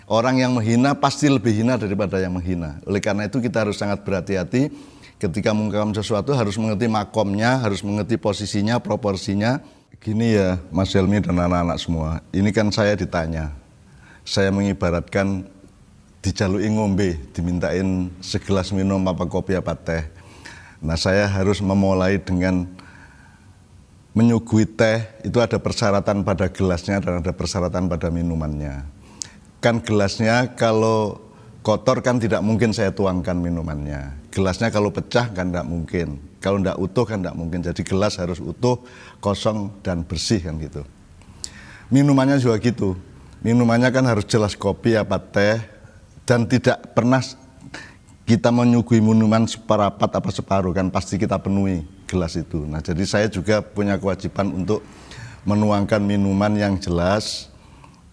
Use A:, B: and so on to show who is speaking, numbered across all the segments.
A: Orang yang menghina pasti lebih hina daripada yang menghina. Oleh karena itu kita harus sangat berhati-hati ketika mengungkapkan sesuatu, harus mengerti makomnya, harus mengerti posisinya, proporsinya. Gini ya Mas Helmi dan anak-anak semua, ini kan saya ditanya, saya mengibaratkan dijaluki ngombe, dimintain segelas minum apa kopi apa teh. Nah saya harus memulai dengan menyuguhi teh, itu ada persyaratan pada gelasnya dan ada persyaratan pada minumannya. Kan gelasnya kalau kotor kan tidak mungkin saya tuangkan minumannya. Gelasnya kalau pecah kan tidak mungkin. Kalau tidak utuh kan tidak mungkin. Jadi gelas harus utuh, kosong dan bersih kan gitu. Minumannya juga gitu. Minumannya kan harus jelas kopi apa teh. Dan tidak pernah kita menyuguhi minuman seperapat apa separuh, kan pasti kita penuhi gelas itu. Nah jadi saya juga punya kewajiban untuk menuangkan minuman yang jelas,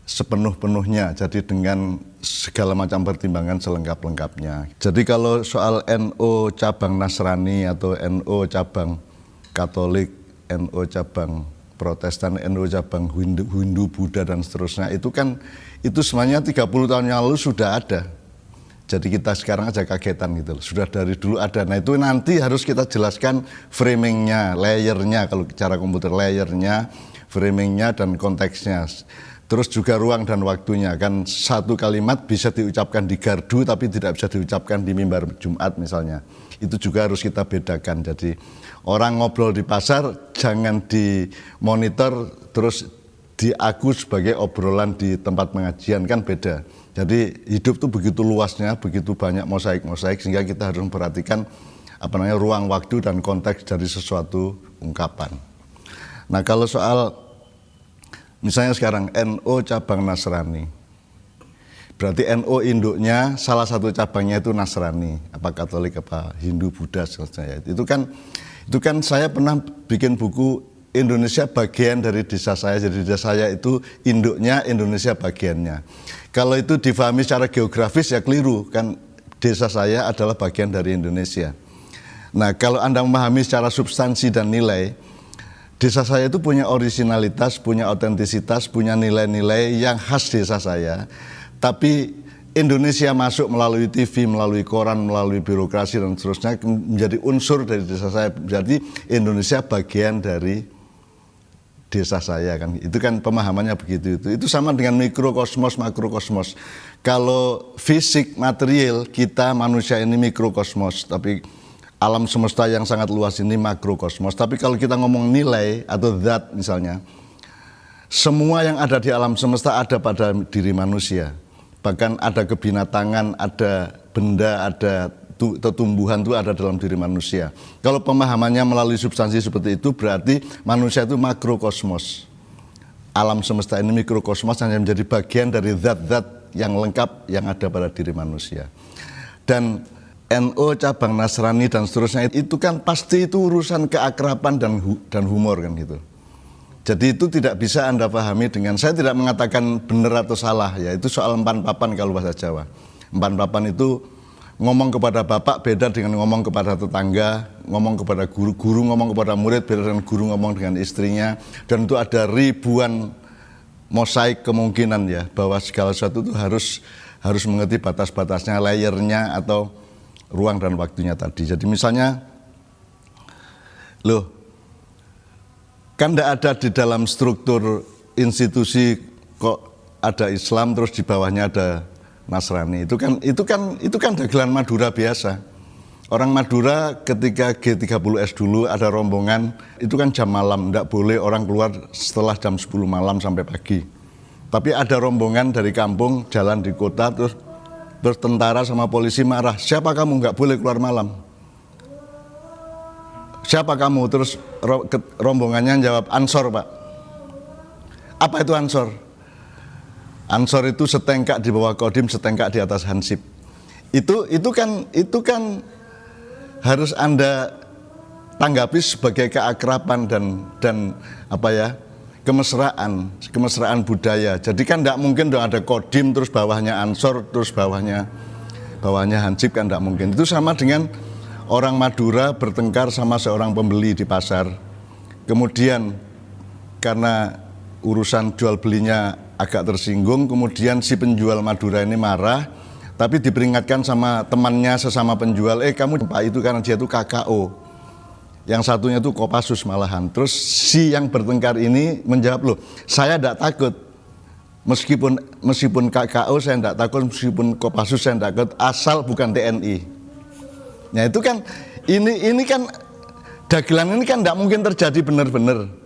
A: sepenuh-penuhnya, jadi dengan segala macam pertimbangan selengkap-lengkapnya. Jadi kalau soal NU cabang Nasrani atau NU cabang Katolik, NU cabang Protestan, NU cabang Hindu, Buddha dan seterusnya, itu kan itu semuanya 30 tahun yang lalu sudah ada. Jadi kita sekarang aja kagetan gitu, sudah dari dulu ada. Nah itu nanti harus kita jelaskan framingnya, layernya, kalau cara komputer layernya, framingnya dan konteksnya. Terus juga ruang dan waktunya, kan satu kalimat bisa diucapkan di gardu tapi tidak bisa diucapkan di mimbar Jumat misalnya. Itu juga harus kita bedakan. Jadi orang ngobrol di pasar jangan dimonitor terus diaku sebagai obrolan di tempat pengajian, kan beda. Jadi hidup tuh begitu luasnya, begitu banyak mosaik-mosaik sehingga kita harus memperhatikan ruang waktu dan konteks dari sesuatu ungkapan. Nah kalau soal misalnya sekarang NU cabang Nasrani, berarti NU induknya salah satu cabangnya itu Nasrani, apa Katolik, apa Hindu, Buddha, selesai. Itu kan saya pernah bikin buku Indonesia bagian dari desa saya, jadi desa saya itu induknya, Indonesia bagiannya. Kalau itu difahami secara geografis ya keliru, kan desa saya adalah bagian dari Indonesia. Nah kalau Anda memahami secara substansi dan nilai, desa saya itu punya originalitas, punya otentisitas, punya nilai-nilai yang khas desa saya. Tapi Indonesia masuk melalui TV, melalui koran, melalui birokrasi dan seterusnya menjadi unsur dari desa saya. Jadi Indonesia bagian dari desa saya, kan. Itu kan pemahamannya begitu itu. Itu sama dengan mikrokosmos, makrokosmos. Kalau fisik material kita manusia ini mikrokosmos, tapi alam semesta yang sangat luas ini makrokosmos. Tapi kalau kita ngomong nilai atau zat misalnya, semua yang ada di alam semesta ada pada diri manusia. Bahkan ada kebinatangan, ada benda, ada tumbuhan itu ada dalam diri manusia. Kalau pemahamannya melalui substansi seperti itu, berarti manusia itu makrokosmos. Alam semesta ini mikrokosmos hanya menjadi bagian dari zat-zat yang lengkap yang ada pada diri manusia. Dan NU cabang Nasrani dan seterusnya itu kan pasti itu urusan keakraban dan humor kan gitu. Jadi itu tidak bisa Anda pahami dengan, saya tidak mengatakan benar atau salah ya, itu soal empan papan kalau bahasa Jawa. Empan papan itu ngomong kepada bapak beda dengan ngomong kepada tetangga, ngomong kepada guru ngomong kepada murid beda dengan guru ngomong dengan istrinya, dan itu ada ribuan mosaik kemungkinan ya, bahwa segala sesuatu itu harus mengerti batas-batasnya, layernya atau ruang dan waktunya tadi. Jadi misalnya, loh, kan tidak ada di dalam struktur institusi kok ada Islam terus di bawahnya ada Nasrani. Itu kan dagelan Madura biasa. Orang Madura ketika G30S dulu ada rombongan, itu kan jam malam, tidak boleh orang keluar setelah jam 10 malam sampai pagi. Tapi ada rombongan dari kampung jalan di kota, terus tentara sama polisi marah, siapa kamu nggak boleh keluar malam? Siapa kamu? Terus rombongannya jawab, Ansor Pak. Apa itu Ansor? Ansor itu setengkak di bawah Kodim, setengkak di atas Hansip. Itu kan harus Anda tanggapi sebagai keakraban dan kemesraan budaya. Jadi kan tidak mungkin dong ada Kodim terus bawahnya Ansor terus bawahnya Hansip, kan tidak mungkin. Itu sama dengan orang Madura bertengkar sama seorang pembeli di pasar. Kemudian karena urusan jual belinya agak tersinggung, kemudian si penjual Madura ini marah, tapi diperingatkan sama temannya sesama penjual, kamu Pak itu karena dia itu KKO, yang satunya itu Kopassus malahan. Terus si yang bertengkar ini menjawab, loh saya tidak takut, meskipun KKO saya tidak takut, meskipun Kopassus saya tidak takut, asal bukan TNI. Nah itu kan, ini kan dagelan ini kan tidak mungkin terjadi benar-benar.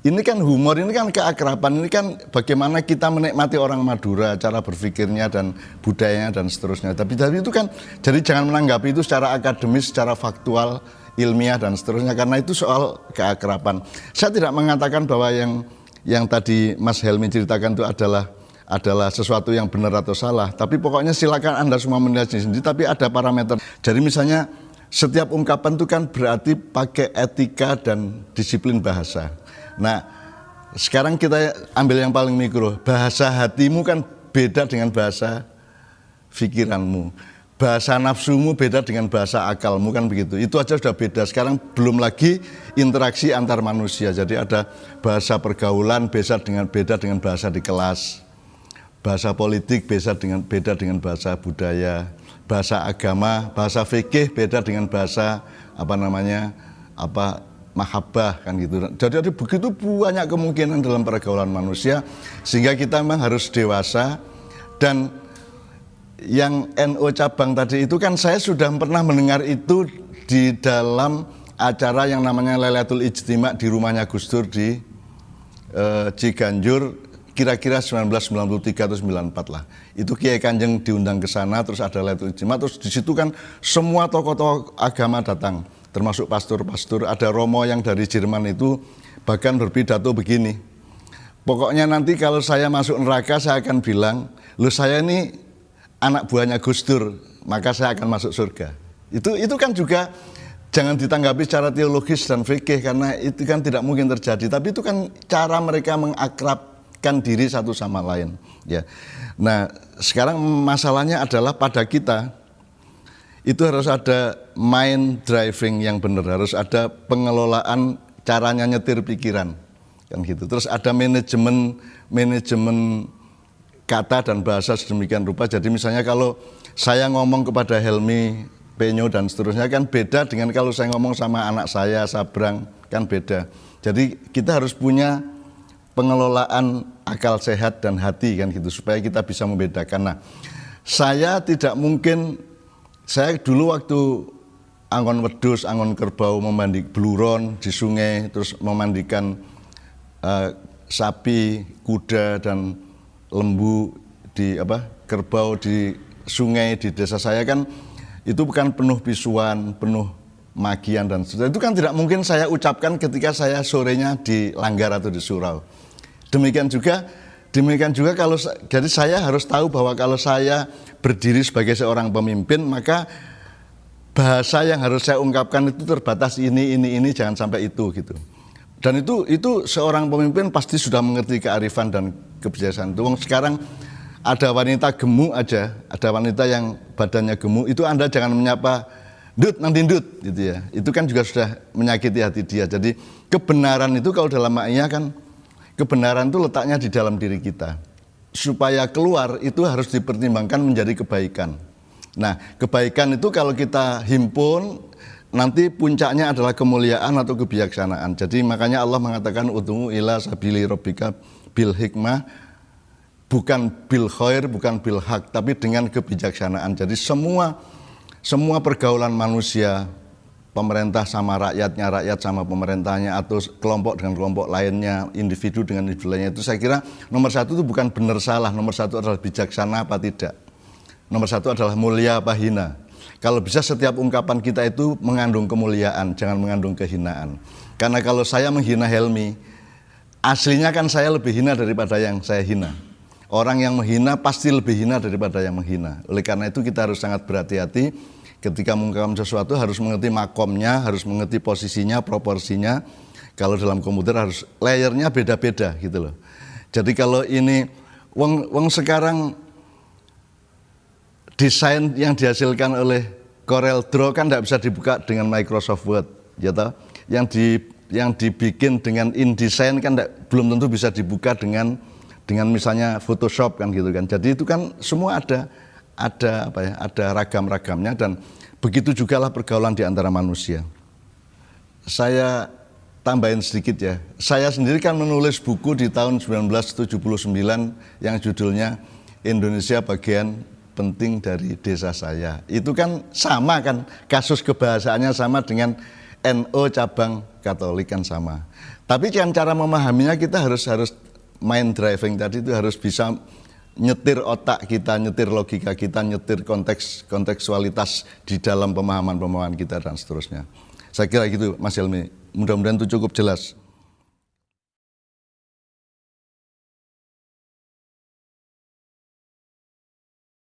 A: Ini kan humor, ini kan keakraban, ini kan bagaimana kita menikmati orang Madura, cara berpikirnya dan budayanya dan seterusnya. Tapi itu kan, jadi jangan menanggapi itu secara akademis, secara faktual, ilmiah dan seterusnya, karena itu soal keakraban. Saya tidak mengatakan bahwa yang tadi Mas Helmi ceritakan itu adalah sesuatu yang benar atau salah, tapi pokoknya silakan Anda semua menilai sendiri, tapi ada parameter. Jadi misalnya setiap ungkapan itu kan berarti pakai etika dan disiplin bahasa. Nah, sekarang kita ambil yang paling mikro. Bahasa hatimu kan beda dengan bahasa pikiranmu. Bahasa nafsumu beda dengan bahasa akalmu, kan begitu. Itu aja sudah beda. Sekarang belum lagi interaksi antar manusia. Jadi ada bahasa pergaulan beda dengan bahasa di kelas. Bahasa politik beda dengan bahasa budaya. Bahasa agama, bahasa fikih beda dengan bahasa mahabbah, kan gitu. Jadi ada begitu banyak kemungkinan dalam pergaulan manusia, sehingga kita memang harus dewasa. Dan yang NO cabang tadi itu kan saya sudah pernah mendengar itu di dalam acara yang namanya Lailatul Ijtima di rumahnya Gus Dur di Ciganjur, kira-kira 1993 atau 94 lah. Itu Kiai Kanjeng diundang ke sana, terus ada Lailatul Ijtima, terus di situ kan semua tokoh-tokoh agama datang, termasuk pastor-pastor. Ada Romo yang dari Jerman itu bahkan berpidato begini, pokoknya nanti kalau saya masuk neraka saya akan bilang, loh saya ini anak buahnya Gus Dur, maka saya akan masuk surga. Itu kan juga jangan ditanggapi secara teologis dan fikih, karena itu kan tidak mungkin terjadi, tapi itu kan cara mereka mengakrabkan diri satu sama lain, ya. Nah, sekarang masalahnya adalah pada kita itu harus ada mind driving yang benar, harus ada pengelolaan caranya nyetir pikiran, kan gitu. Terus ada manajemen kata dan bahasa sedemikian rupa. Jadi misalnya kalau saya ngomong kepada Helmi, Penyo dan seterusnya kan beda dengan kalau saya ngomong sama anak saya, Sabrang, kan beda. Jadi kita harus punya pengelolaan akal sehat dan hati, kan gitu, supaya kita bisa membedakan. Nah, saya tidak mungkin, saya dulu waktu anggon wedhus, anggon kerbau, memandi bluron di sungai, terus memandikan sapi, kuda dan lembu di kerbau di sungai di desa saya, kan itu bukan penuh bisuan, penuh magian dan seterusnya. Itu kan tidak mungkin saya ucapkan ketika saya sorenya di Langgar atau di surau. Demikian juga kalau jadi saya harus tahu bahwa kalau saya berdiri sebagai seorang pemimpin, maka bahasa yang harus saya ungkapkan itu terbatas ini, jangan sampai itu, gitu. Dan itu seorang pemimpin pasti sudah mengerti kearifan dan kebijaksanaan itu. Sekarang ada wanita gemuk aja, ada wanita yang badannya gemuk, itu Anda jangan menyapa Dut, nanti Dut, gitu ya. Itu kan juga sudah menyakiti hati dia. Jadi kebenaran itu kalau dalam maknanya kan, kebenaran itu letaknya di dalam diri kita. Supaya keluar itu harus dipertimbangkan menjadi kebaikan. Nah, kebaikan itu kalau kita himpun, nanti puncaknya adalah kemuliaan atau kebijaksanaan. Jadi makanya Allah mengatakan ud'u ila sabili rabbika bil hikmah, bukan bil khair, bukan bil haq, tapi dengan kebijaksanaan. Jadi semua pergaulan manusia, pemerintah sama rakyatnya, rakyat sama pemerintahnya, atau kelompok dengan kelompok lainnya, individu dengan individu lainnya, itu saya kira nomor satu itu bukan benar salah, nomor satu adalah bijaksana apa tidak, nomor satu adalah mulia apa hina. Kalau bisa setiap ungkapan kita itu mengandung kemuliaan, jangan mengandung kehinaan. Karena kalau saya menghina Helmi, aslinya kan saya lebih hina daripada yang saya hina. Orang yang menghina pasti lebih hina daripada yang menghina. Oleh karena itu kita harus sangat berhati-hati ketika mengungkapkan sesuatu, harus mengerti makomnya, harus mengerti posisinya, proporsinya. Kalau dalam komputer harus layernya beda-beda gitu loh. Jadi kalau ini wong sekarang desain yang dihasilkan oleh Corel Draw kan tidak bisa dibuka dengan Microsoft Word, ya toh? Yang dibikin dengan InDesign kan belum tentu bisa dibuka dengan dengan misalnya Photoshop kan gitu kan. Jadi itu kan semua ada ragam-ragamnya, dan begitu jugalah pergaulan di antara manusia. Saya tambahin sedikit ya. Saya sendiri kan menulis buku di tahun 1979 yang judulnya Indonesia Bagian Penting dari Desa Saya. Itu kan sama kan, kasus kebahasaannya sama dengan NO cabang Katolik kan sama. Tapi kan cara memahaminya kita harus mind driving tadi, itu harus bisa nyetir otak kita, nyetir logika kita, nyetir kontekstualitas di dalam pemahaman kita dan seterusnya. Saya kira gitu Mas Helmi. Mudah-mudahan itu cukup jelas.